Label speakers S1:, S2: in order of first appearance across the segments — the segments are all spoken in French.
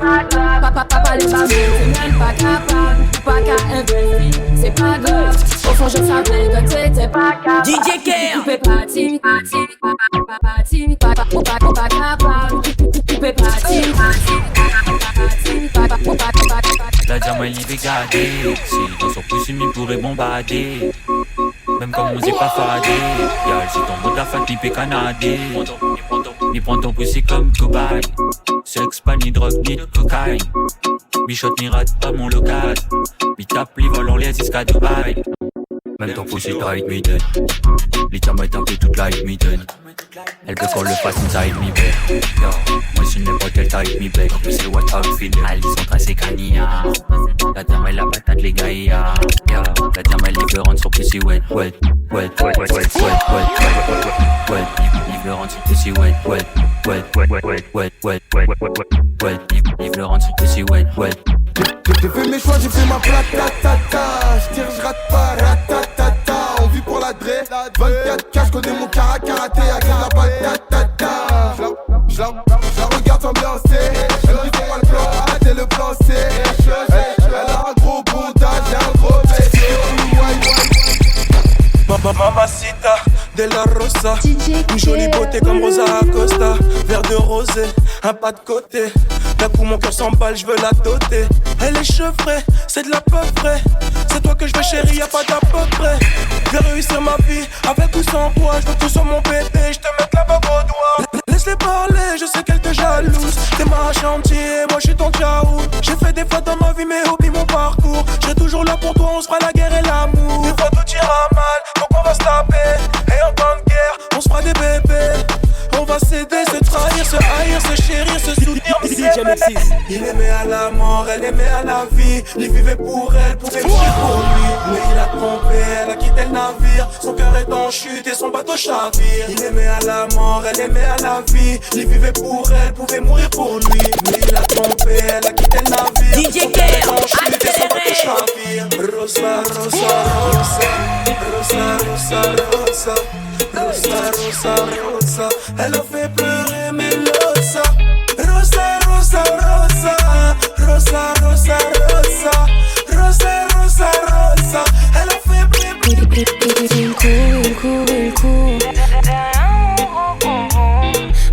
S1: Papa les babous, t'es même pas capable. Pas qu'à investir, c'est pas grave. Au fond je savais que t'étais pas capable.
S2: DJ Care.
S1: Tu peux partir, pas capable. Tu peux partir.
S3: La diamant il est gardé. Si dans son pouce il pourrait bombarder. Même comme on s'est pas fadé. Y'a si ton mot de la fête il peut canader. Il prend ton pouce comme cobaye. Sexe pas ni drogue ni cocaïne. Bichot ni rate pas mon local. Mi tape les vols on les jusqu'à Dubaï. Même ton pouce est tight me dead. Les diamants est un peu toute la hit me dead. Elle veut qu'on le fasse inside me bed. Yo, moi je suis n'importe quelle type me bed. En plus c'est what I feel. Ali sont tracés canilla. La diamant la patate les gars. Yo, la diamant il veut rendre son pussy wet. Il veut rendre son pussy wet. Il veut rendre son pussy wet.
S4: J'ai fait mes choix, j'ai fait ma platatata. J'tire, j'rate pas, ratatata. On vit pour la dré, 24K, j'connais mon karaté. À qui la patatata. J'la regarde s'ambiancer. Elle dit pour moi le plan A, t'es le plan C. Elle a un gros bondage, j'ai un gros bébé. Mamacita de la Rosa, une jolie beauté comme Rosa Acosta. Verre de rosé, un pas de côté. D'un coup mon cœur s'emballe, je veux la doter. Elle est chevrée, c'est de la peu près. C'est toi que je veux chérie, y'a pas d'à peu près. Je vais réussir ma vie, avec ou sans toi. Je veux tout sur mon bébé, je te mets la bague au doigt. Laisse-les parler, je sais qu'elle te jalouse. T'es ma chantier, moi je suis ton tchaou. J'ai fait des fautes dans ma vie mais oublie mon parcours. Je serai toujours là pour toi, on se fera la guerre et l'amour. Des fois tout ira mal, donc on va se taper. Et en temps de guerre, on se fera des bébés. On va s'aider, se trahir, se haïr, se chérir, se soutenir. Il aimait à la mort, elle aimait à la vie. Il vivait pour elle, pouvait mourir pour lui. Mais il a trompé, elle a quitté le navire. Son cœur est en chute et son bateau chavire. Il aimait à la mort, elle aimait à la vie. Il vivait pour elle, pouvait mourir pour lui. Mais il a trompé, elle a quitté le navire. Son cœur est en chute et son bateau chavire. Rosa, Rosa, Rosa. Rosa, Rosa, Rosa. Rosa, Rosa, Rosa. Elle a fait pleurer Melosa. Rosa, Rosa, Rosa. Rosa, Rosa, Rosa. Rosa, Rosa, Rosa. Elle a fait pleurer.
S1: Il court.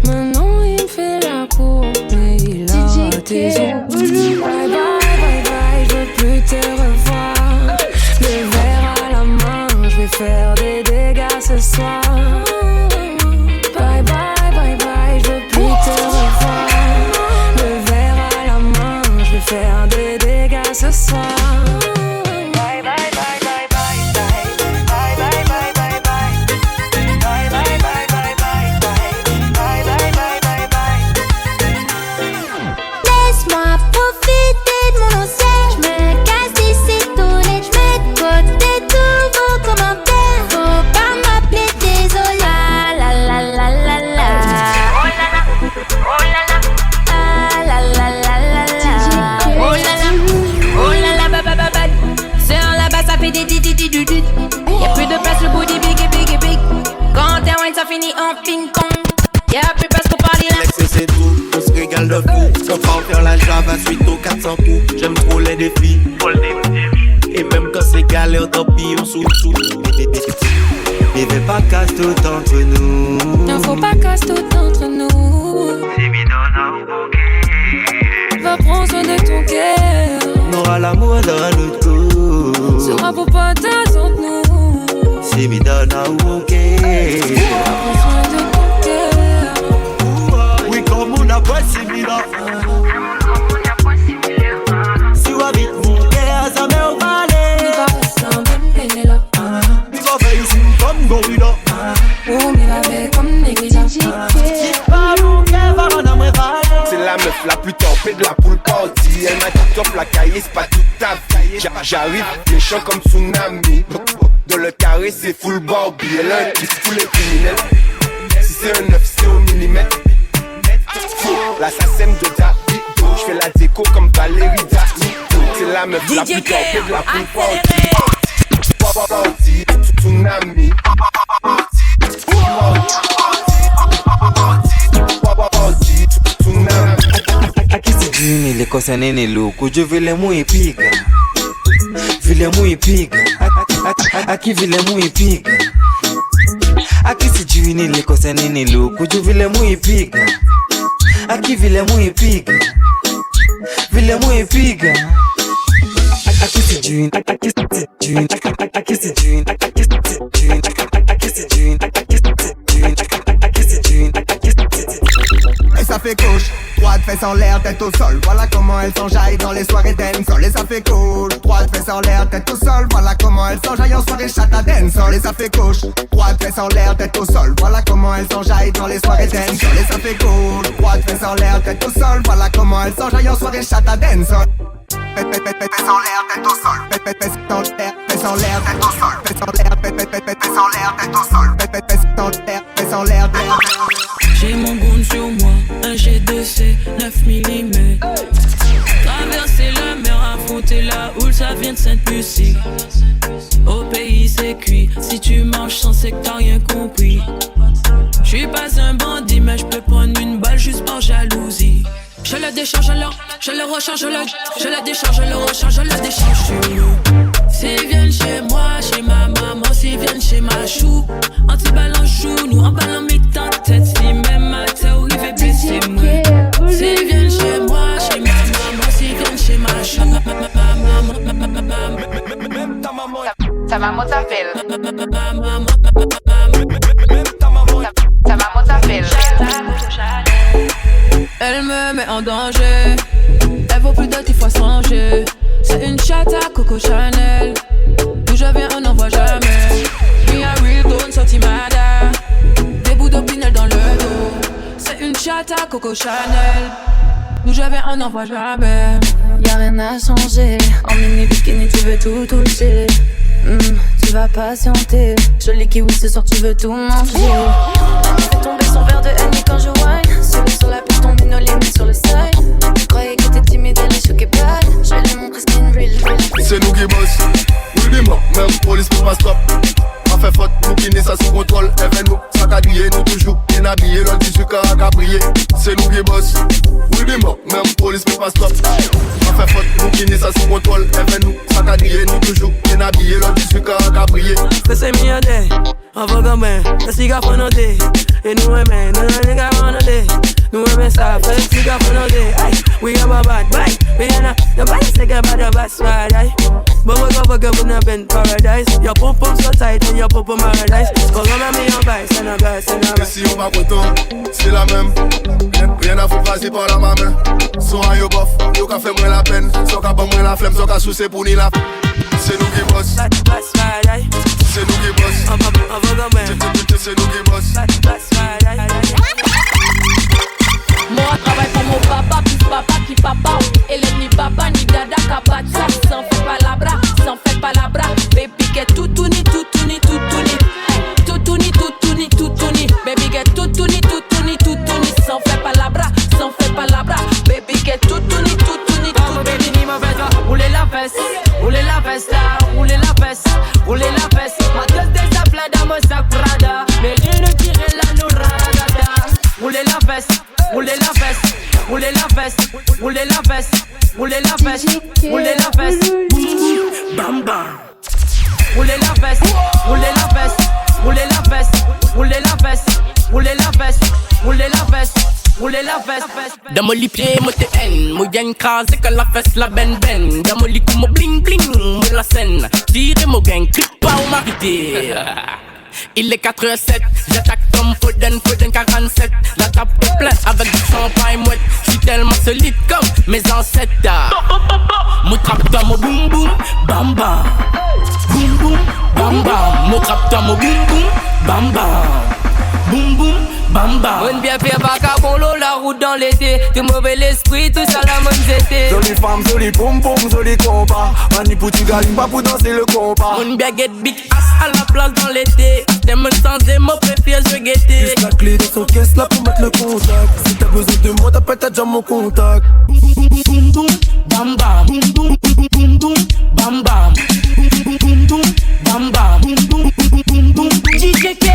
S1: Maintenant il fait la cour. Mais il a tes yeux. Bye bye, je veux plus te revoir. Le verre à la main, je vais faire des dégâts ce soir. Bye bye, je veux plus te revoir. Le verre à la main, je vais faire des dégâts ce soir. Bye bye, bye bye, bye bye. Bye bye, bye bye, bye. Bye bye, bye bye, bye bye. Bye bye, bye bye, bye.
S5: Laisse-moi profiter de mon ancien. J'me casse d'ici tout net. J'mets de côté tous vos commentaires. Faut pas m'appeler désolé. La la la la la. Oh la la, oh la la. Ah la la la la la. Oh la la, oh la la, ba. Sur la base ça fait des di. Y'a plus de place, le booty big. Quand t'es wine ça finit en ping-pong. Y'a plus place pour parler là.
S6: C'est tout, on se régale de fou. Sans pas faire la java suite aux 400 coups. J'aime trop les défis. Et même quand c'est galère, tant pis, on sous. Bébé pas casse tout entre nous.
S1: Non faut pas casse tout entre nous. Va prendre soin de ton cœur.
S6: On aura l'amour dans notre cou.
S1: Sera pour partager entre nous.
S6: Si me donne un ok.
S1: Va prendre soin de ton cœur.
S6: Oui comme on a pas similaire. Si on habite mon cœur, ça met au balai.
S1: Mi va rester en belle là.
S6: Mi va faire ici comme gorilla.
S1: Oh mi va faire comme négligent.
S6: Pas mon cœur, va en amour balai.
S4: C'est la meuf la plus tempée de la poule party. Elle m'a dit top la cahier, c'est pas toute ta vie. J'arrive, méchant comme tsunami. Dans le carré, c'est full Barbie. Elle a un kiss pour les criminels. Si c'est un 9, c'est au millimètre. L'assassin de David. J'fais la déco comme Valérie Dati. C'est la meuf la plus tempée de la poule party. Party, tsunami.
S6: À qui c'est d'une, il
S2: nile kosa nini lukuju vile muipiga. Vile muipiga. Aki vile muipiga. Aki sijui nile kosa nini lukuju vile muipiga. Aki vile muipiga. Vile muipiga. Aki sijui. Aki sijui. Aki sijui.
S7: Et ça fait couche, droite fesses en l'air, tête au sol. Voilà comment elle s'enjaille dans les soirées dancehall. Et ça fait cool, droite fesses en l'air, tête au sol. Voilà comment elle s'enjaille en soirée chata dancehall. Et ça fait couche, droite fesses en l'air, tête au sol. Voilà comment elle s'enjaille dans les soirées dancehall. Et ça fait cool, droite fesses en l'air, tête au sol. Voilà comment elle s'enjaille en soirée chata dancehall. Fesses en l'air, tête au sol. Fesses en l'air, fesses en l'air, tête au sol. Fesses en l'air, fesses en l'air, tête au sol. Fesses en l'air, tête au sol.
S1: J'ai mon gun sur moi, un G2C 9 mm. Traverser la mer, affronter la houle, ça vient de Sainte-Lucie. Au pays c'est cuit, si tu marches sans c'est que t'as rien compris. J'suis pas un bandit, mais j'peux prendre une balle juste par jalousie. Je la décharge alors, je le recharge, je la décharge, je le recharge, je la décharge sur nous. S'ils viennent chez moi, chez ma maman, s'ils viennent chez ma chou, anti-ballon genou, en ballon mi-temps tête, si même ma tête arrive et baisser moi. S'ils viennent chez moi, chez ma maman, s'ils viennent chez ma chou,
S8: même ta maman, ta maman t'appelle. Ta maman t'appelle.
S1: Elle me met en danger, elle vaut plus de 10 fois songer. C'est une chatte à Coco Chanel, d'où je viens on n'en voit jamais. Me a real gun sorti mada, des bouts d'opinel dans le dos. C'est une chatte à Coco Chanel, d'où je viens on n'en voit jamais.
S9: Y'a rien à changer, en mini bikini tu veux tout toucher. Tu vas patienter, joli kiwi ce soir tu veux tout manger. Fais tomber son verre de Henny quand je whine. Sur la piste on est nos limites sur le side. Tu croyais que t'es timide, elle est choquée pas. Je vais lui montrer ce qu'est une real.
S10: C'est nous qui boss, oui dis-moi, même police peut pas stop. A fait faute, nous qui n'est ça sous contrôle. Elle nous, sac à douiller, nous toujours bien habillés. L'on dit sucre à cabrier, c'est nous qui boss, oui dis-moi, même police peut pas stop. A fait faute, nous qui n'est ça sous contrôle. Elle nous, sac à douiller, nous toujours bien habillés. L'on dit sucre à cabrier.
S11: C'est milliardaire, on va gommer, le cigare pour nos dés. Et nous aimons, nous les gars pour nos dés. Nous aimons ça, fait le cigare pour nos dés. We have a bad bite, we ain't a, nobody say about the bad side, but we go for good when I've been paradise. Your pump so tight and your pump paradise. Go on me on vice and a vice and a vice.
S10: Si on va content, c'est la même. Rien à foutre, vas-y par la main. Son à yo bof, yo ka fait moins la peine. Son ka bon moins la flemme, son ka soucier pour ni la. C'est nous qui boss. C'est nous qui boss. C'est nous qui boss.
S1: Moi travaille pour mon papa, plus papa qui papa. Elle est ni papa ni dada kabacha. S'en fait pas la bras, s'en fait pas la bras. Baby get tutuni, tutuni, tutuni. Tutuni, tutuni, tutuni. Baby get tutuni, tutuni, tutuni. S'en fait pas la bras, s'en fait pas la bras. Baby get tutuni, tutuni, tutuni. Baby ni ma veste, roulez la veste, roulez la veste là, roulez la veste, roulez la veste. Ma gueule des appels dans mon sac Prada, mais rien ne tirait la nourada. Roulez la veste, roulez la veste, roulez la veste, roulez la veste, roulez la veste, roulez la veste. Bam bam. Roulez la veste, roulez la veste, roulez la veste, roulez la veste, roulez la veste, roulez la veste. Roulez la veste.
S12: Dans mon lit pied, moi t'es haine. Moi y'a une crase que la fesse la ben ben. Dans mon lit coup moi bling bling, moi la scène. Tirez mon gang, clique pas au marité. Il est 4h07, j'attaque comme Foden 47. La tape est pleine avec du champagne mouette. J'suis tellement solide comme mes ancêtres. Mon trappe dans mon boum boum, bam bam. Boum boum, bam bam. Mon trappe dans mon boum boum, bam bam. Boum boum, bam bam.
S1: On bien fait pas qu'à colo la route dans l'été. Tout mauvais l'esprit, tout ça la bonne zété.
S4: Jolie femme, jolie pom pom, jolie compas. Mani pour tigali, pas pour danser le compas.
S12: On bien get big ass à la place dans l'été. T'aimes sans mots, préfère je guetter.
S4: Juste la clé de son caisse là pour mettre le contact. Si t'as besoin de moi, t'appelles t'as déjà mon contact.
S12: Boum boum, bam bam. Boum boum, boum boum, bam bam. Boum boum, bam bam. Boum boum, boum boum. JJK.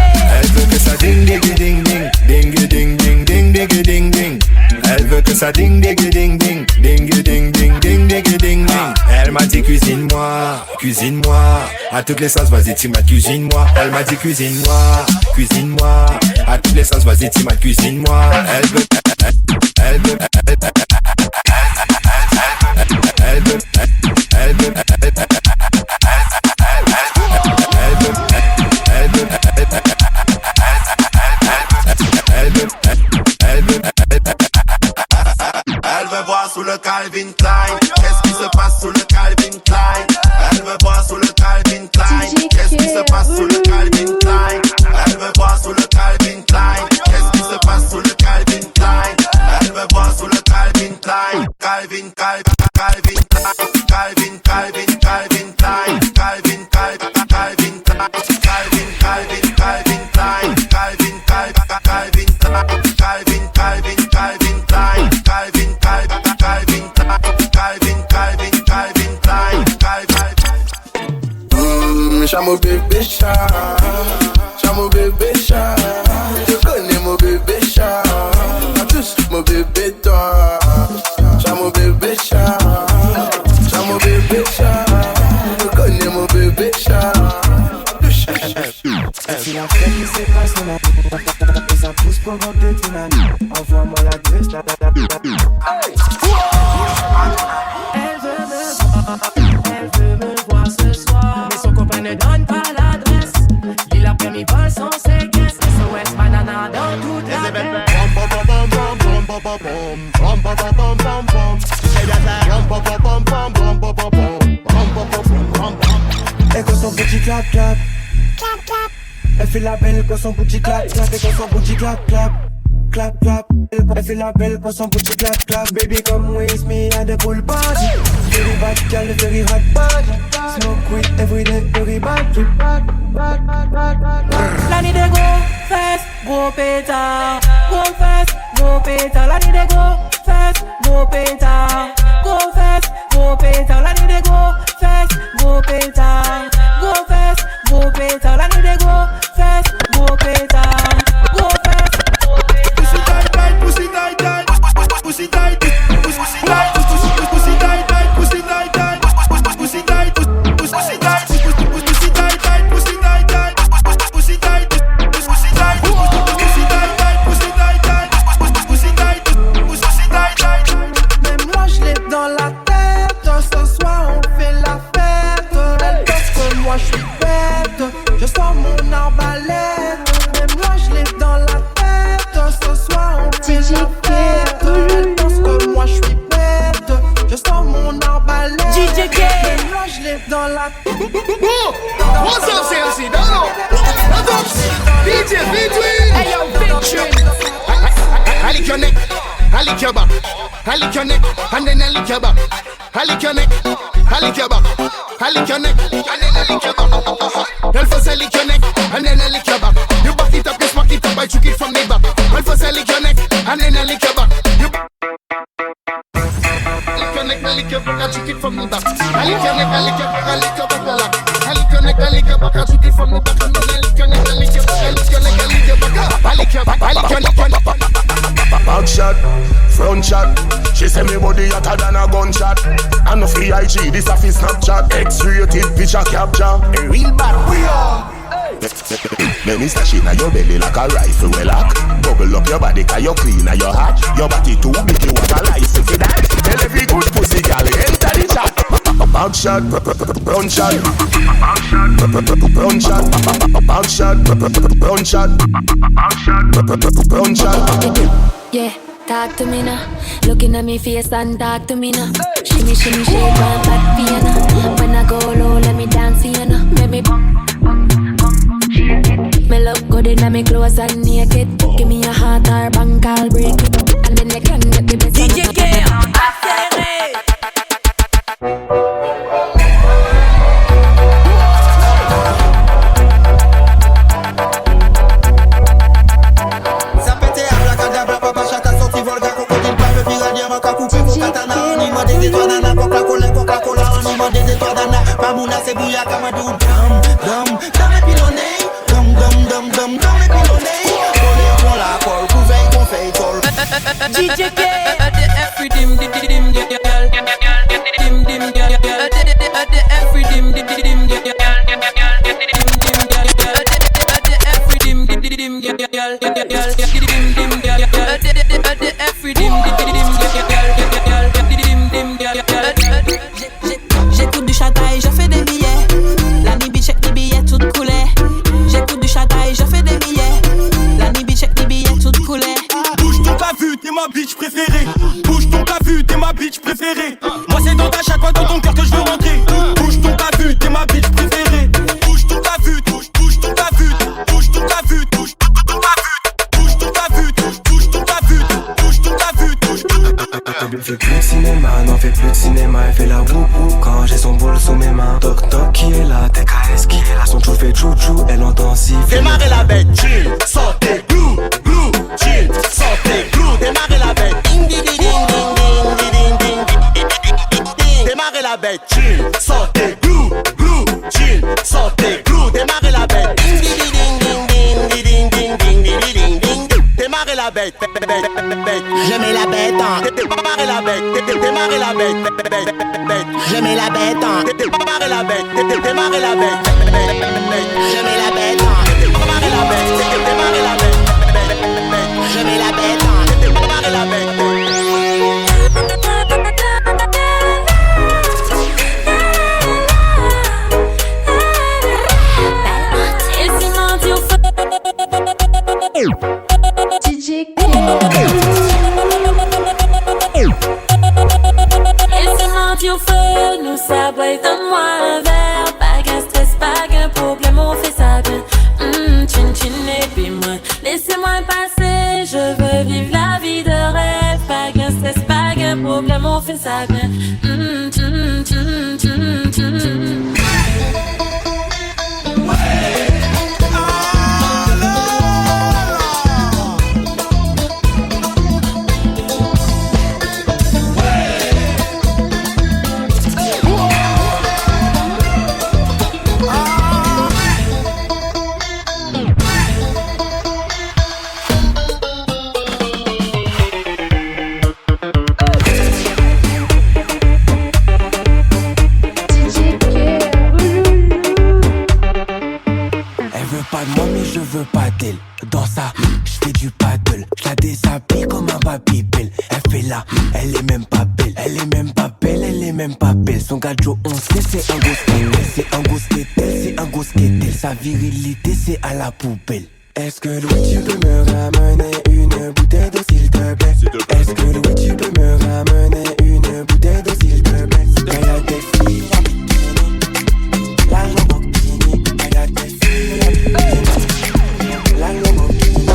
S10: Elle veut que ça ding ding ding ding ding ding ding ding ding ding ding. Elle veut que ça ding ding ding ding ding ding
S13: cuisine-moi. À toutes les sauces, vas-y, Tima, cuisine-moi. Elle m'a dit cuisine-moi, cuisine-moi. À toutes les sauces, vas-y, Tima, cuisine-moi. Elle veut, elle veut, elle veut, elle veut,
S6: elle veut voir sous le Calvin Klein. Qu'est-ce qui se passe sous le Calvin Klein? Elle veut voir sous le Calvin Klein. Qu'est-ce qui se passe sous le Calvin Klein? Elle veut voir sous le Calvin Klein. Qu'est-ce qui se passe sous le Calvin Klein? Elle veut voir sous le Calvin Klein. Calvin, Calvin, Calvin, Calvin, Calvin, Calvin Klein. Calvin, Calvin, Calvin, Calvin, Calvin, Calvin Klein. Calvin, Calvin, Calvin, Calvin, Calvin, Calvin Klein. Calvin, Calvin, Calvin, Calvin, Calvin, Calvin Klein. Calvin.
S10: Chamo bébé chat, chamo bébé chat. Je connais mon bébé chat, à tous mon bébé toi. Chamo bébé chat, chamo bébé chat. Je connais mon bébé chat.
S14: Si la fête qui se passe dans la et ça pousse pour monter ton ami. Envoie-moi l'adresse, la.
S15: Elle veut me voir ce soir, mais son copain ne donne pas l'adresse. Il a permis vol sans séquence, SOS banana dans toute la tête.
S14: Et quand son petit clap clap, elle fait la belle quand son petit clap clap. Et quand son petit clap clap, clap clap, elle fait la belle quand son petit clap clap. Baby come with me at the pool party. Very bad girl, very hot body. Smoke weed every day, very bad.
S15: La nuit de go fest, go pétard. Go fest, go pétard. La nuit de go fest, go pétard. Go fest, go pétard. La nuit de go fest, go pétard. Go fest, go pétard. La nuit de go fest, go pétard. Go fest, go pétard.
S10: Pussy tight tight, pussy tight tight, pussy tight, pussy tight, pussy tight tight, pussy tight tight, pussy tight, pussy tight, pussy tight tight, pussy tight tight, pussy tight, pussy tight, pussy tight tight, pussy tight tight, pussy tight, pussy tight tight.
S15: Même moi je l'ai dans la tête. Ce soir on fait la fête. Elle pense que moi je suis bête. Je sors mon arbalète. Même moi je l'ai dans la tête. Ce soir on fait la fête. Elle pense que moi je suis bête. Je sors mon arbalète. DJ K. Même moi je l'ai dans la tête.
S10: What's up, CLC? Down. What's up, DJ Between?
S15: Hey yo, Between.
S10: I lick your neck, I lick your back, I lick your neck, and then I lick your back. I lick your neck, I lick your back, I lick your neck, and then I lick your back. Girl, first I lick your neck, and then I lick your back. You back it up, you smack it up, I took it from the back. Girl, first I lick your neck, and then I lick your back. You lick your neck, I lick your back, I took it from the back. I lick your neck, I lick your back, I lick your back, I lick your neck, I lick your back, I took it from the back. And then I lick your neck, I lick your back, I lick your neck, I lick your back, I lick your back, I lick your neck,
S16: Back shot, front shot. She say me body hotter than a gunshot. And no free IG, this a fi Snapchat. X-rated picture capture. A real bad we are. Let me stash it in your belly like a rifle well lock. Bubble up your body 'cause you clean and you hot. Your body too big, you want a license for that. Tell every good pussy gal enter the chat. Back shot, front shot. Front shot, back shot, front shot. Front shot.
S9: Yeah, talk to me now. Looking at me face and talk to me now. Shimmy, shimmy, shake and back for you now. When I go low, let me dance for you now. Make me me look good in my clothes and naked. Give me a heart or bank, I'll break it. And then you can get the best. DJ K, accéléré.
S17: C'est bouillard comme un doux dum dans les pilonnés, dans les pilonnés. On la colle, couveille qu'on fait colle.
S15: DJ K, every dim, dim, dim, dim, dim, dim, dim, dim, dim, dim, dim, dim,
S4: ma bitch préférée. Bouge ton cavu, t'es ma bitch préférée. Moi c'est dans ta chaque fois dans ton cœur que je veux rentrer. Bouge ton cavu, t'es ma bitch préférée. Bouge ton cavu, bouge ton cavu, bouge ton cavu, bouge ton cavu, bouge ton cavu, bouge ton cavu, bouge ton cavu, bouge ton cavu.
S14: Elle fait plus de cinéma, n'en fait plus de cinéma. Elle fait la whoop quand j'ai son bol sous mes mains. Toc toc qui est là, TKS qui est là. Son chou fait chou-chou, elle entend siffler.
S6: Démarrez la bête, chill, sortez, glou, glou, chill, sortez, glou. Démarrez la bête, ding ding ding ding ding ding ding ding. Démarrez la bête, chill, sortez, glou, glou, chill, sortez, glou. Démarrez la bête, ding ding ding ding ding ding ding ding ding ding. Démarrez la bête, je mets la bête en. Démarrez la bête, démarrez la bête, je mets la bête en. Démarrez la bête, démarrez la bête, je mets la bête en. Démarrez la bête, démarrez la bête, je mets la bête en. Démarrez la bête.
S9: Au feu, nous ça boit, donne-moi un verre. Pas qu'un stress, pas qu'un problème, on fait ça bien. Chin chin et puis moi, laissez-moi passer. Je veux vivre la vie de rêve. Pas qu'un stress, pas qu'un problème, on fait ça bien.
S14: Dans ça, j'fais du paddle, j'la déshabille comme un babybel. Elle fait là, elle est même pas belle, elle est même pas belle, elle est même pas belle. Son gadjo on sait c'est un gosse qu'elle, c'est un gosse qu'elle, c'est un gosse qu'elle. Sa virilité c'est à la poubelle. Est-ce que Louis tu peux me ramener une bouteille d'eau s'il te plaît? Est-ce que Louis tu peux me ramener une bouteille d'eau s'il te plaît? Quand y'a des filles en bikini, la Lamborghini. Quand y'a des filles en bikini, la Lamborghini.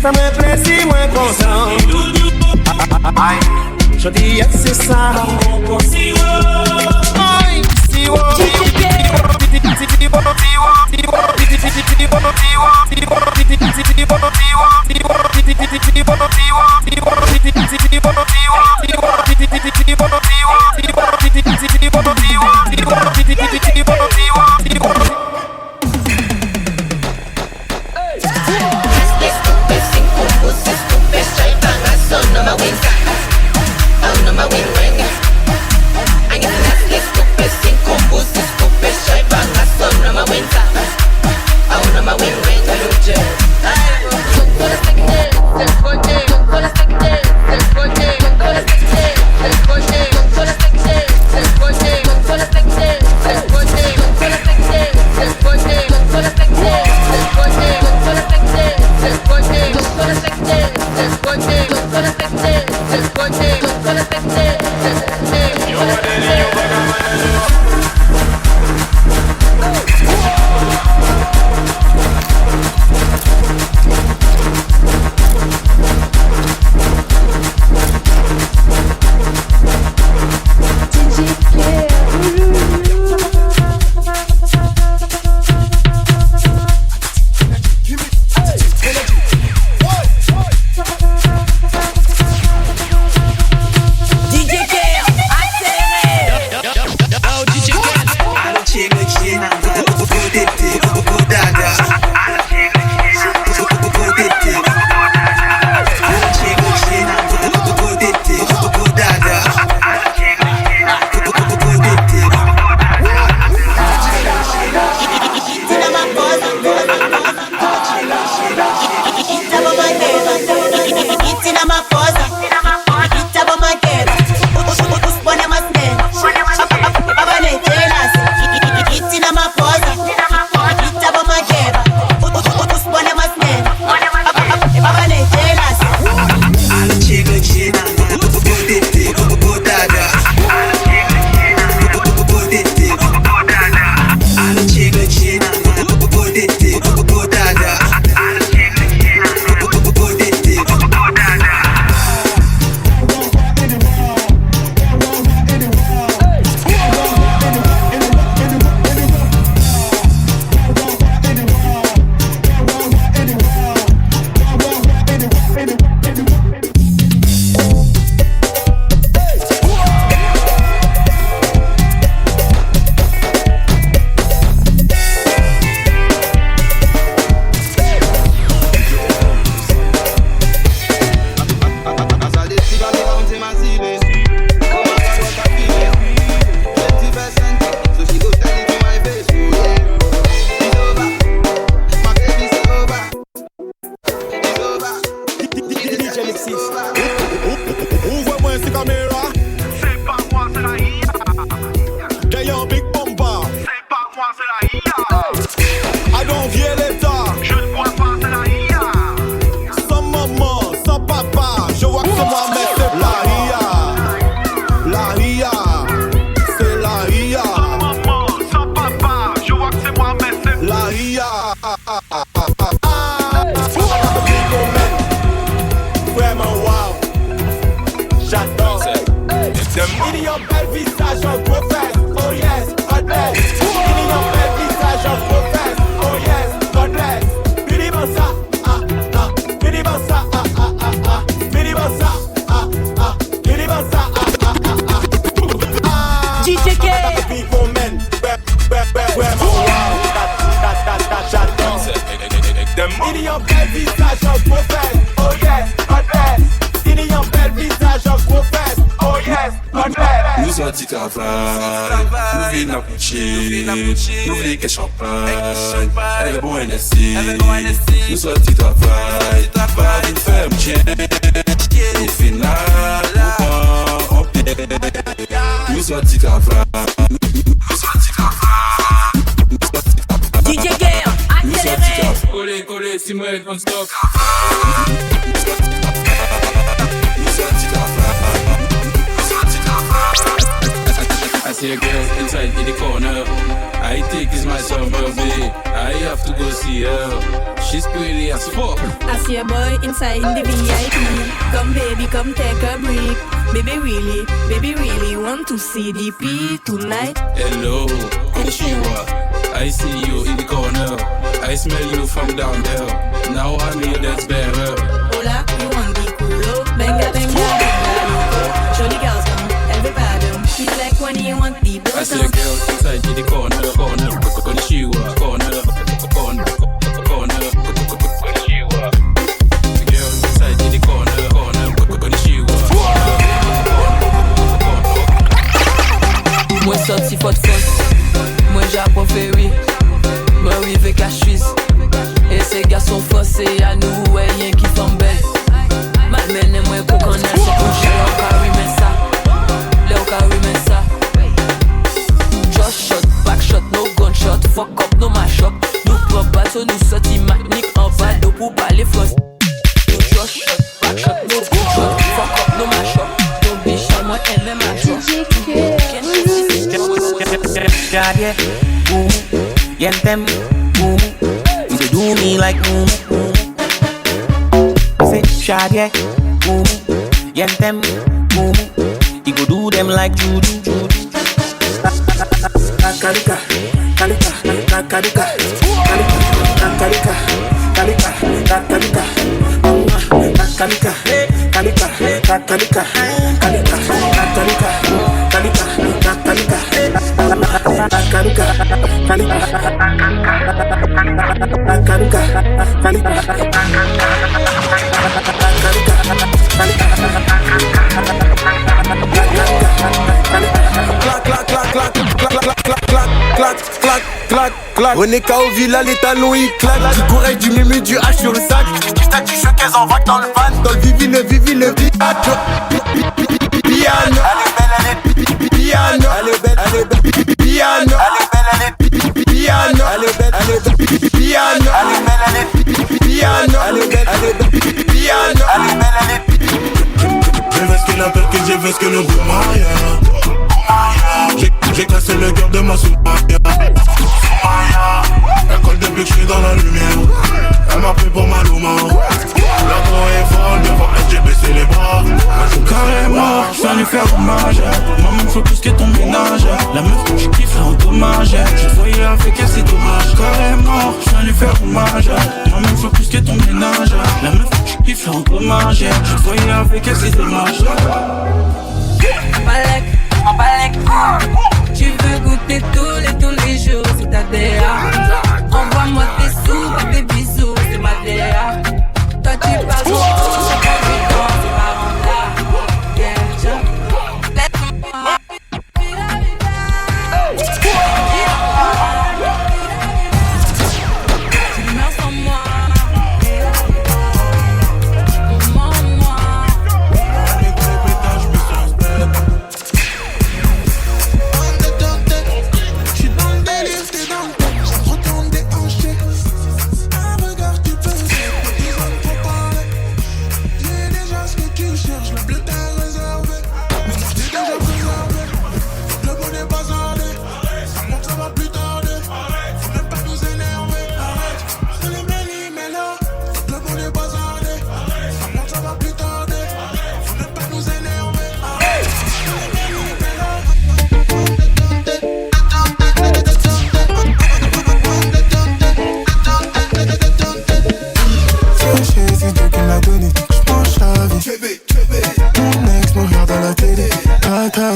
S6: Ça me plaît si moins content. Je dis yes, c'est ça.
S5: No, my wings,
S18: sortis travail, nous vîmes la bouchée, nous vîmes qu'elle champagne, elle est bon NSC, nous sortis travail, pas vite faire un chien, au final, on paie, nous sortis travail,
S12: DJ Guerre, accéléré.
S18: Collé, Simon, non-stop. I see a girl inside in the corner. I think it's my summer baby. I have to go see her. She's pretty as fuck.
S9: I see a boy inside in the VIP. Come baby, come take a break. Baby really want to see DP tonight.
S18: Hello, Konnichiwa. I see you in the corner. I smell you from down there. Now I'm here, that's better.
S9: Hola, you want the culo? Venga, loco. Show the girls come, elle veut pas d'homme. She's like when you want the bottom.
S18: I see a girl inside in the corner. Konnichiwa, corner. Konnichiwa. The girl inside in the corner. Konnichiwa.
S11: Moi sorti faute fausse. Moi j'apprends ferry. Moi rive qu'à Suisse. Et ces gars sont forcés à nous, ouais, y'en qui font belle. Malmène moi pour qu'on aille se coucher, là au carré mais ça. Là au carré mais ça. Just shot, back shot, no gunshot. Fuck up, no mash up. Nous prends bateau, nous sortis magnifique en bas pour parler France. Just shot, back shot, no gunshot. Fuck up, no mash up. Ton biche à moi, elle même à toi.
S17: Shawty, boom, yen them, boom. You dey do me like boom. Say shawty, boom, yen them, boom. You go do them like juju.
S15: Kalika, kalika, kalika, kalika, kalika, kalika, kalika, kalika, kalika,
S4: On est KO Villa, les talons ils claquent. Du courage, du mimi, du H sur le sac.
S17: J't'ai dit choquez en vague dans le van.
S4: Dans le vivi, le piano. Piano. Piano. Elle est belle, elle est belle. Piano. Elle est belle, elle est piano. Elle est belle, elle est belle. Piano. Elle est belle, elle est piano. Elle est belle, elle est belle. Piano. Elle est belle, elle est.
S10: Je veux ce qu'il appelle que je veux ce que le goût j'ai cassé le cœur de ma soumaya. Elle colle depuis que je suis dans la lumière. Elle m'appelle pour ma louma. La go est folle, devant elle j'ai baissé les bras.
S14: Carrément, je viens lui faire hommage. Moi-même faut plus que ton ménage. La meuf que je kiffe en dommage. Je te voyais avec elle, c'est dommage. Carrément, je viens lui faire hommage. Moi-même faut plus que ton ménage. La meuf que je kiffe en dommage. Je te voyais avec elle, c'est dommage.
S9: Tu veux goûter tous les jours, c'est ta DA. Envoie-moi tes sous, tes bisous, c'est ma DA. Toi tu parles trop, c'est pas évident, c'est pas rentable. Yeah, laisse-moi. Tu meurs sans moi.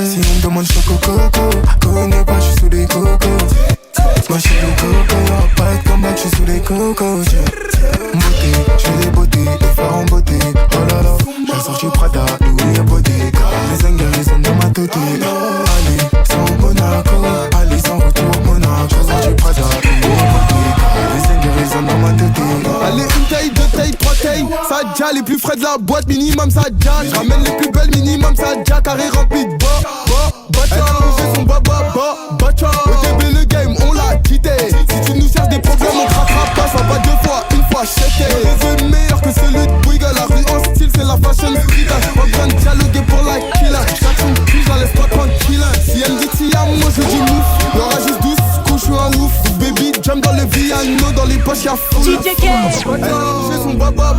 S14: Si on me demande choco coco, connais pas, j'suis sous les cocos. Moi j'suis le coco, pas de comeback, j'suis sous les cocos. Beauté, j'ai des beautés, des phares en beauté. Oh là là, j'ai sorti Prada, Louis et Bottega. Les angles, ils sont dans ma tête.
S10: teuté. Allez, sans Monaco, allez, sans retour Monaco. Du Prada, les ingrédients dans ma teuté. Allez, une taille, deux tailles, trois tailles. Ça a déjà les plus frais de la boîte, minimum ça a déjà. J'ramène les plus belles, minimum ça a déjà. Carré rempli de bacha. Elle a bougé son bacha. Au début le game, on l'a quitté. Si tu nous cherches des problèmes, on craquera pas. Soit pas deux fois, une fois, j'étais. Le baiser meilleur que celui de Bouygues. La rue en style, c'est la fashion street. Pas besoin de dialoguer pour la killer. Chaque une pige, la laisse pas tranquille. Si elle me dit Tia, moi je dis mouf. L'aura juste douce, couche ou un ouf. Baby, jump dans le piano, dans les poches y'a fou. DJ K. Elle a bougé son bacha.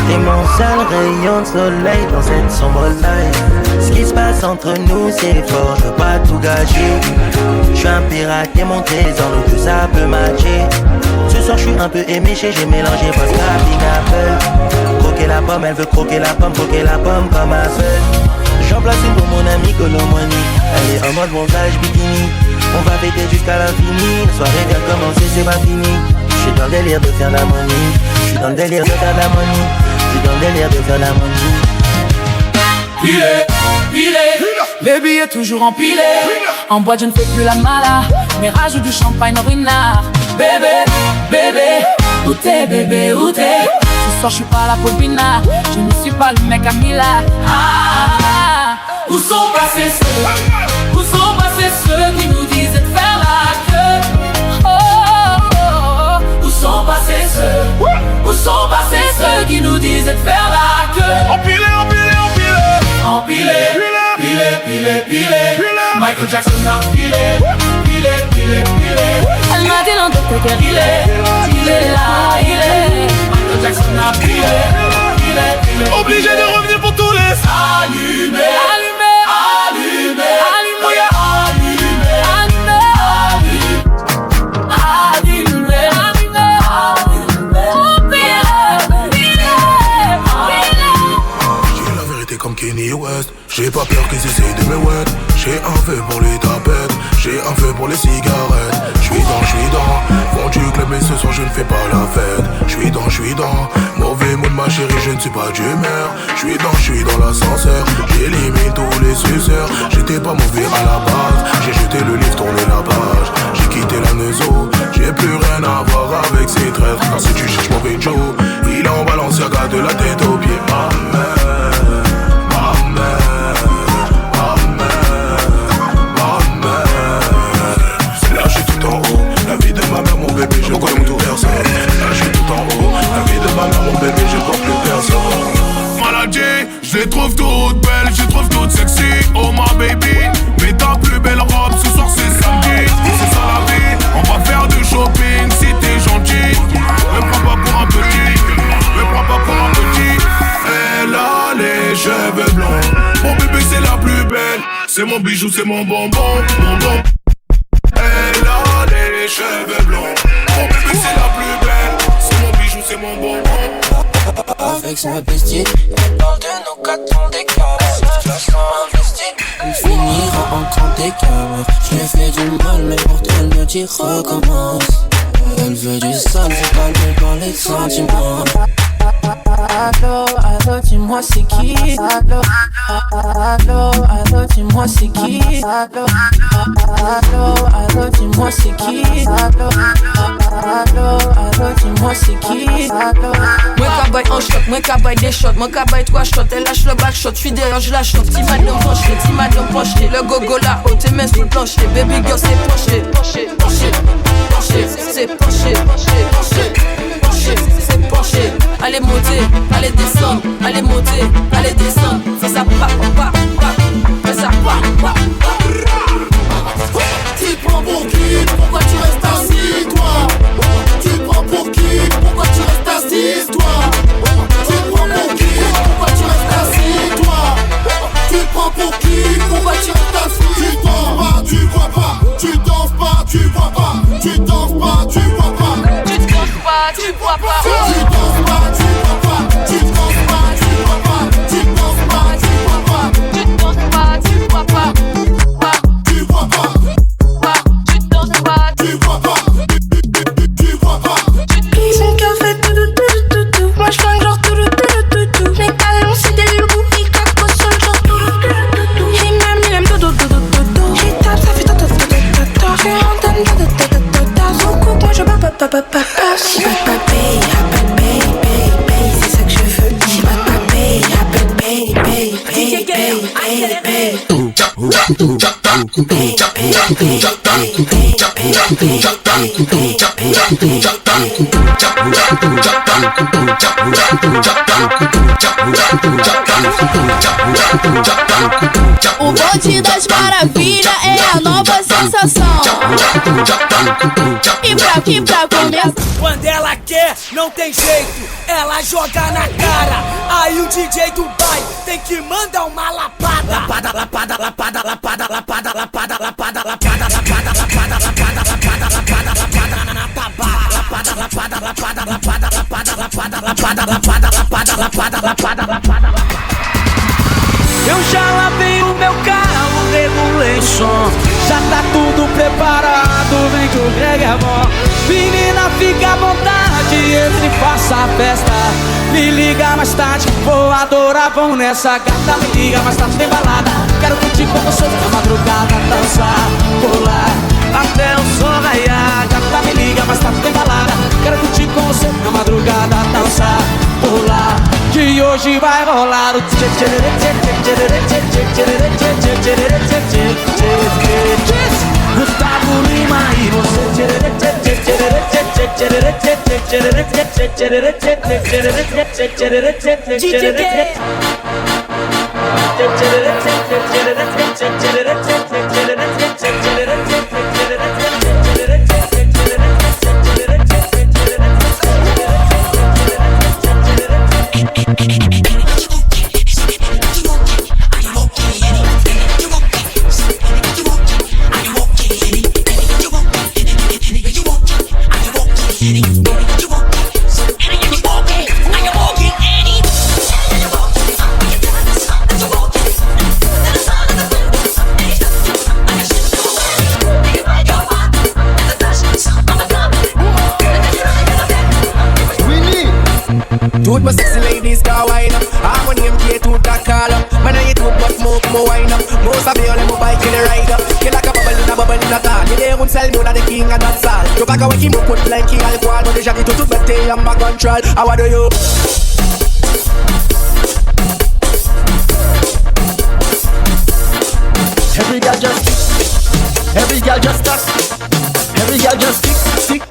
S17: T'es mon seul rayon de soleil dans cette sombre life. Ce qui se passe entre nous c'est fort, je veux pas tout gâcher. Je suis un pirate et mon trésor, nous deux ça peut matcher. Ce soir je suis un peu éméché, j'ai mélangé votre Apple. Croquer la pomme, elle veut croquer la pomme comme un seul. J'en place une pour mon ami Colomani. Elle est en mode bronzage bikini. On va fêter jusqu'à l'infini. La soirée vient de commencer, c'est pas fini. Je suis dans le délire de faire la money. Je suis dans le délire de faire la money. Je suis dans le délire de faire la money.
S19: Les billets toujours empilés. En boîte je ne fais plus la mala, mais rajoute du champagne au renard. Bébé, où t'es bébé, où t'es? Ce soir je suis pas là pour le pinard. Je ne suis pas le mec à Mila. Où sont passés ceux qui nous disaient de faire la queue? Où sont passés ceux qui nous disaient de faire la queue? Empilé. Michael Jackson a pilé. Elle m'a dit l'endroit que il est là. Michael Jackson a pilé. Obligé de revenir pour tous les allumer.
S10: Comme Kanye West, j'ai pas peur qu'ils essayent de me wet. J'ai un feu pour les tapettes, j'ai un feu pour les cigarettes. J'suis dans, font du club mais ce soir je ne fais pas la fête. J'suis dans, mauvais mood ma chérie, je ne suis pas d'humeur. J'suis dans l'ascenseur, j'élimine tous les suceurs. J'étais pas mauvais à la base, j'ai jeté le livre, tourné la page. J'ai quitté la neuzo, j'ai plus rien à voir avec ces traîtres. Car si tu cherches mauvais Joe, il est en Balenciaga de la tête aux pieds. Je crois tout personne. Là je suis tout en haut. La vie de ma mère, mon bébé, je crois plus personne. Maladie, je les trouve toutes belles, je les trouve toutes sexy. Oh my baby, mets ta plus belle robe, ce soir c'est samedi. C'est ça la vie, on va faire du shopping si t'es gentil. Me prends pas pour un petit, Elle a les cheveux blonds. Mon bébé c'est la plus belle. C'est mon bijou, c'est mon bonbon. Elle a les cheveux blonds. Mon bébé c'est la plus belle. C'est mon bijou, c'est mon bonbon.
S20: Avec sa bestie, elle parle de nos 4 ans d'écart. Cette classe investi, on finira en grand écart. Je lui fais du mal mais pourtant elle me dit recommence. Elle veut du sale, faut pas lui parler de sentiments.
S19: Allô, dis-moi c'est qui? Allô, dis-moi c'est qui? Allô, dis-moi c'est qui? Allô, dis-moi c'est qui? Moi cabaye en shot, moi cabaye des shots, moi cabaye 3 shots, elle lâche le back shot, j'suis derrière, je la chope, petit madame penché, le gogo là haut, tes mains sous le plancher, baby girl c'est penché, c'est penché, c'est penché. Allez monter, allez descendre, allez monter, allez descendre. Fais ça pa, fais ça pa.
S21: Tu prends pour qui? Pourquoi tu restes assis toi? Tu prends pour qui? Pourquoi tu restes assis toi? Tu prends pour qui? Pourquoi tu restes assis toi? Tu prends pour qui? Pourquoi tu restes assis? Tu danses pas, tu vois pas. Tu danses pas, tu vois pas. Tu danses pas, tu vois pas.
S19: Tu danses pas, tu vois pas.
S21: Tu danses pas, tu vois pas. Tu danses pas, tu vois pas. Tu danses pas, tu vois pas.
S3: O bonde das maravilhas é a nova sensação. E pra começar,
S22: quando ela quer, não tem jeito, ela joga na cara. Aí o DJ do baile tem que mandar uma lapada. Lapada, lapada, lapada, lapada, lapada, lapada, lapada, lapada, lapada, lapada, lapada, lapada, lapada, lapada na tabaca. Lapada, lapada, lapada, lapada, lapada, lapada, lapada, lapada, lapada, lapada, lapada, lapada.
S23: Eu já lavei o meu carro, regulei o som. Já tá tudo preparado, vem que o Greg é bom. Menina, fica à vontade, entre e faça a festa. Me liga mais tarde, vou adorar, vão nessa gata. Me liga mais tarde, tem balada. Quero curtir com você na madrugada, dançar, pular até o sol raiar. Gata, me liga mais tarde, tem balada. Quero curtir com você na madrugada, dançar, pular. Que hoje vai rolar o Gustavo Lima e você.
S24: Dude, my sexy ladies go wine up. I'm on him, get to that call up. Man, I get to but smoke, more wine up. Most of you, let me bike in the ride up. Kill like a bubble in a car. You there, won't sell me, that the king and that's all. Go back away, keep me put blanky alcohol. But déjà, tout bête, I'm back control. How do you?
S25: Every girl just stick. Every girl just stuck. Every girl just stick.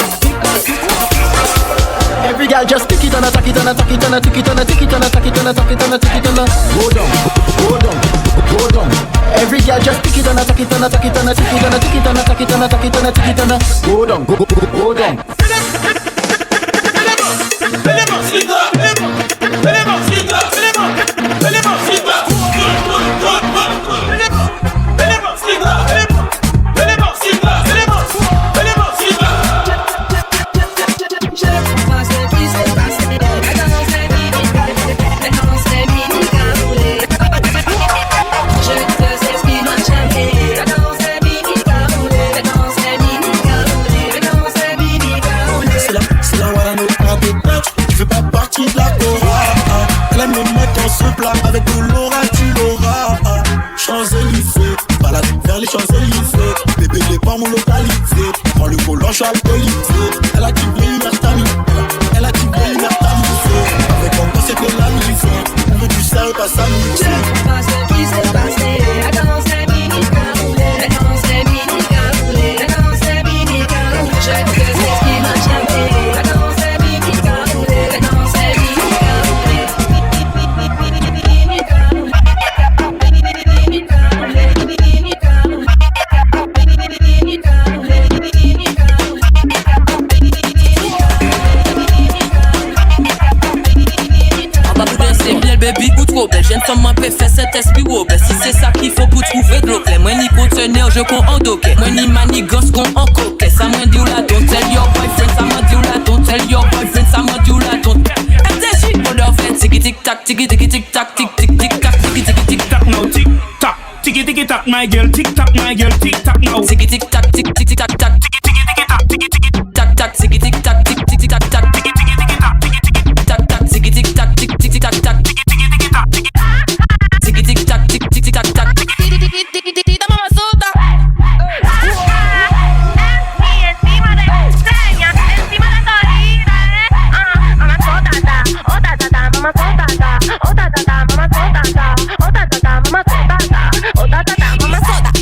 S25: Every girl just stick it on a, tuck it on a, tuck it on a, tick it on a, tick it on a, tuck it on a, tuck it on a, tick it on a. Go down, go down, go down. Every girl just stick it on a, tuck it on a, tuck it on a, tick it on a, tick it on a, tuck it on a, tuck it on a, tick it on a. Go down, go down.
S21: Avec de l'aura, tu l'auras. Champs-Élysées, balade vers les Champs-Élysées. Bébé n'est pas mon localité. Prends le volant, je suis alcoolisé. Elle a kiffé une mertamine. Elle a kiffé une mertamine. Avec mon gosse, c'est que la musique. On veut du sérieux, pas s'amuser.
S26: Pas ce qui s'est passé. La danse est mini-caroulée. La danse est mini-caroulée. La danse est mini-caroulée. Je te sais ce qui m'a chanté. La danse est mini-caroulée. La danse est mini-caroulée.
S12: Baby, ou trop belle, j'aime comment peut faire cet esprit rebelle. Si c'est ça qu'il faut pour trouver de l'eau claire. Moi ni conteneur, je con en doquet. Moi ni manigance qu'on en coquet. Ça m'a dit ou la don't tell your boyfriend. Ça m'a dit ou la don't tell your boyfriend. Ça m'a dit ou la don't. MTJ, on leur fait tiki tic tac, tiki tiki tic tac, tic tic tic tac, tiki tiki tic tac, now tic tac, tiki tiki tac, my girl, tic tac, my girl, tic tac now. Tiki tic tac, tic tic tac tac, tiki tiki tic tac, tiki tiki tac tac, tiki tic tac, tic tic tac tac, tiki tiki tic tac, tiki tiki tac tac, tiki tic tac, tic tic tac tac. Tiki tic tac, tic tic tac tac. Tiki tic tic tic tic, mamá suelta. Encima de seña, encima de todita, mamá suelta, oh ta ta ta, mamá suelta, oh ta ta ta, mamá suelta, oh ta ta ta, mamá suelta, oh ta ta ta, mamá suelta.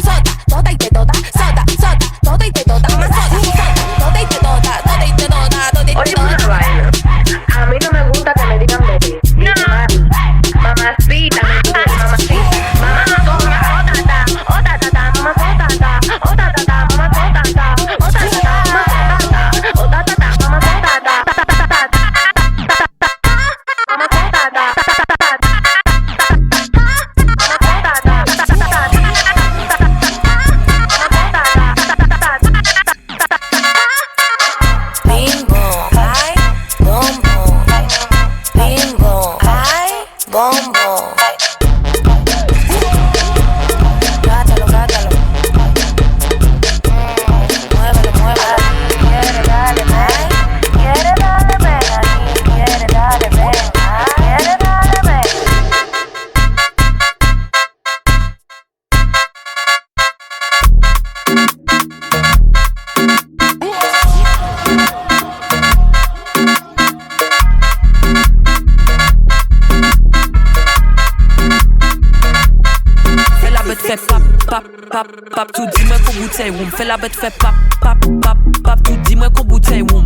S9: Bombo. Gátalo, gátalo. Muévelo, muévelo. Quiere darle, ven. Quiere darle, ven. Quiere darle, ven. Quiere darle, ven.
S1: Fais pap, pap, pap, pap. Tout dis-moi qu'on bouteille room. Fais la bête, fais pap, pap, pap, pap. Tout dis-moi qu'on bouteille room.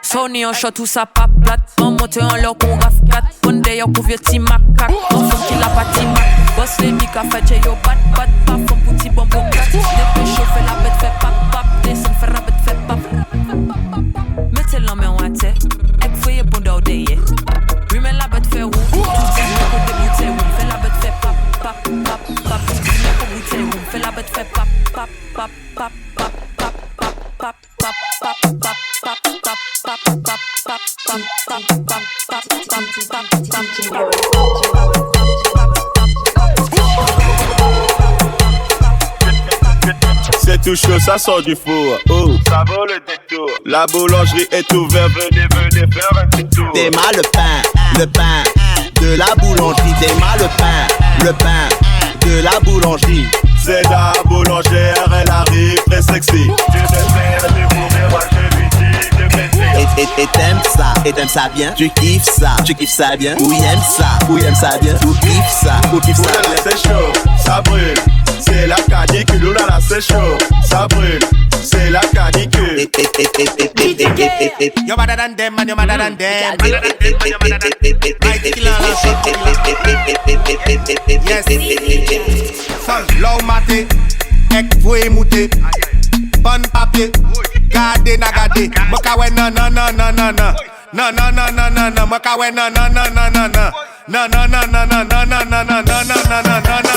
S1: Sonny en shot, tout ça pap, plate. On monte en l'heure qu'on raf 4. Bonne d'ailleurs qu'on vieux ti macaque. On fait qu'il a pas ti mac. Boss les mic a fait j'ai yo bat, bat, paf. On petit bonbon 4. Dépêche, fais la bête, fais pap, pap. Descend, fais la bête, fais pap. Mettez l'homme en watte. Ek fouille bon d'ordeye. Remets la bête, fais roux. Tout dis-moi qu'on débouteille room. Fais la bête, fais pap, pap, pap, pap. Fais la bête, fais pap, pap, pap, pap, pap, pap, pap, pap, pap, pap, pap, pap, pap, pap, pap, pap,
S2: c'est tout chaud, ça sort du four. Oh, ça vaut le détour. La boulangerie est ouverte, venez, venez faire un petit tour.
S6: Démarre le pain de la boulangerie. Démarre le pain de la boulangerie.
S2: C'est la boulangère, elle arrive très sexy. Tu veux faire des bourrées, moi je lui dis de baisser.
S6: Et t'aimes ça bien? Tu kiffes ça bien? Ou aime ça bien? Ou kiffes ça bien?
S2: C'est chaud, ça brûle. C'est la canicule, là c'est chaud, ça brûle. C'est la canicule.
S24: You're better than them, man, you're better than them. Yes. Low maté, ek voye mouté. Bon papier, gade na gade. Moka we na na na na na na. Na na na na na na. Moka we na na na na na na. Na na na na na na na na na na na na na na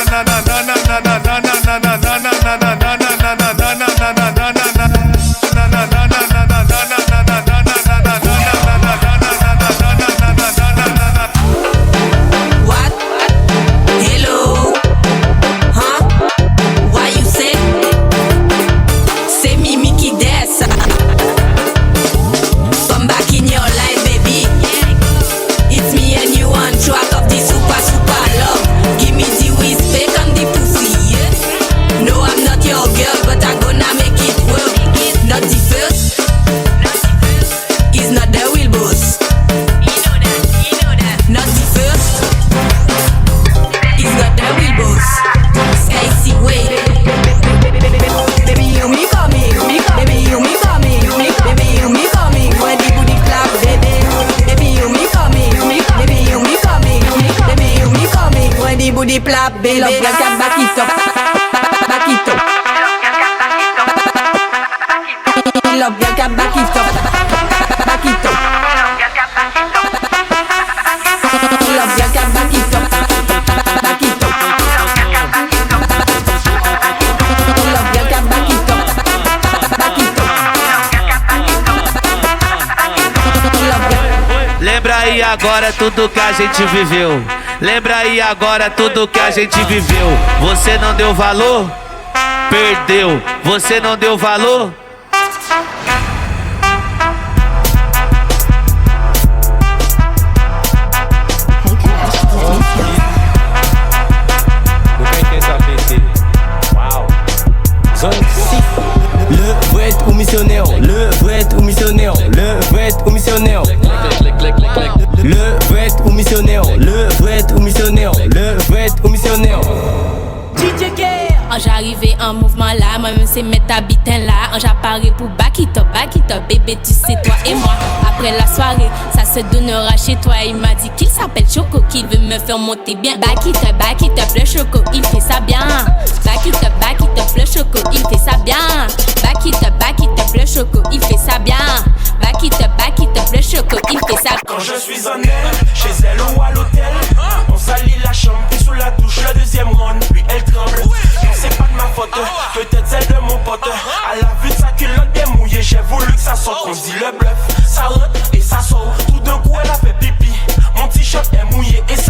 S7: What? Hello? Huh? Why you say? C'est Mimi qui desce. Come back in your life, baby. It's me and you on track of the super, super love. Give me the respect and the pussy, yeah? No, I'm not your girl, but I'm gonna make it work. Not the first, it's not the real boss. Not the first, it's not the real boss. Sky way. Baby, you me coming, baby, you me coming, baby, you me coming. When the booty clap, baby, baby, you me coming, baby, you me coming, baby, you me coming. When the booty clap, baby, love like a back it up, back it up. Love like a back it up, back it up. Love like a back it up, back it up. Love like a back it up, back it up.
S8: Lembra aí agora tudo que a gente viveu. Lembra aí agora tudo que a gente viveu. Você não deu valor? Perdeu. Você não deu valor?
S13: Le vrai ou missionnaire, le vrai ou missionnaire, le vrai ou missionnaire. Le vrai ou missionnaire, le vrai ou missionnaire, le vrai ou missionnaire.
S3: Quand j'arrivais en mouvement là, moi-même c'est mettre habitant là. Quand j'apparais pour back it up, bébé, tu sais toi et moi. Après la soirée, ça se donnera chez toi. Il m'a dit qu'il s'appelle Choco, qu'il veut me faire monter bien. Back it up, le Choco, il fait ça bien. Back it up, le Choco, il fait ça bien. Back it up, le Choco, il fait ça bien. Back it up, le Choco, il fait ça.
S4: Quand je suis en air, chez elle ou à l'hôtel, on salit la chambre, puis sous la douche, le deuxième round, puis elle tremble. Non, c'est pas de ma faute, peut-être celle de mon pote. À la vue de sa culotte bien mouillée, j'ai voulu que ça sorte. On dit le bluff, ça rentre et ça sort. Tout d'un coup, elle a fait pipi. Mon t-shirt est mouillé et ça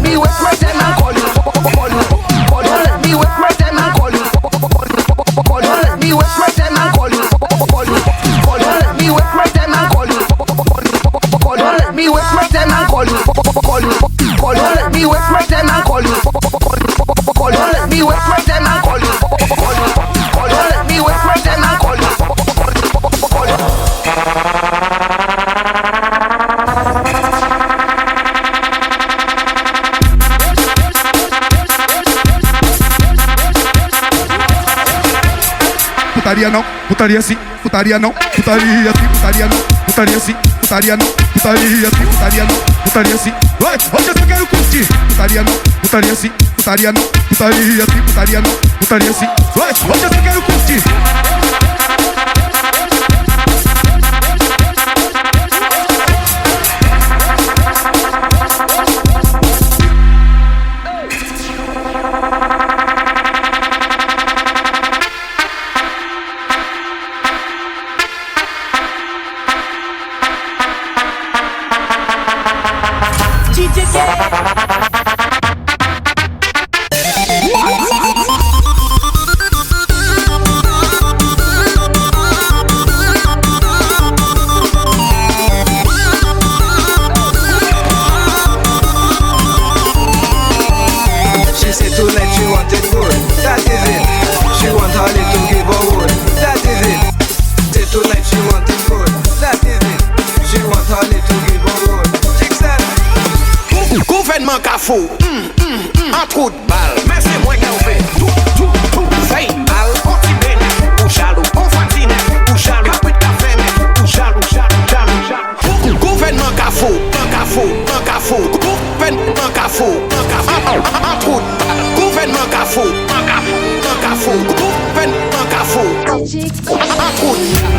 S14: let me wet my time and call you. Don't let me wet my time and call you. Don't let me wet my time and call you. Don't let me wet my time and call you. Don't let me wet my time and call you. Don't let me wet my time and call you. Don't let me wet my time and call you. Don't let me wet my time and call you.
S15: Putaria não, putaria sim, putaria não, putaria sim, putaria não, putaria sim, putaria não, putaria sim, putaria não, putaria sim. Vai, hoje eu só quero curtir. Putaria não, putaria sim, putaria não, putaria sim, putaria não, putaria sim. Vai, hoje eu só quero curtir.
S16: Un trou de balle, mais c'est moi qui en fais tout, fait une balle, on t'y bénit, ou jaloux, on fatine, ou jaloux, capit café, ou jaloux, gouvernement cafou, gouvernement cafou, un trou de balle, gouvernement cafou, gouvernement cafou, un trou de balle.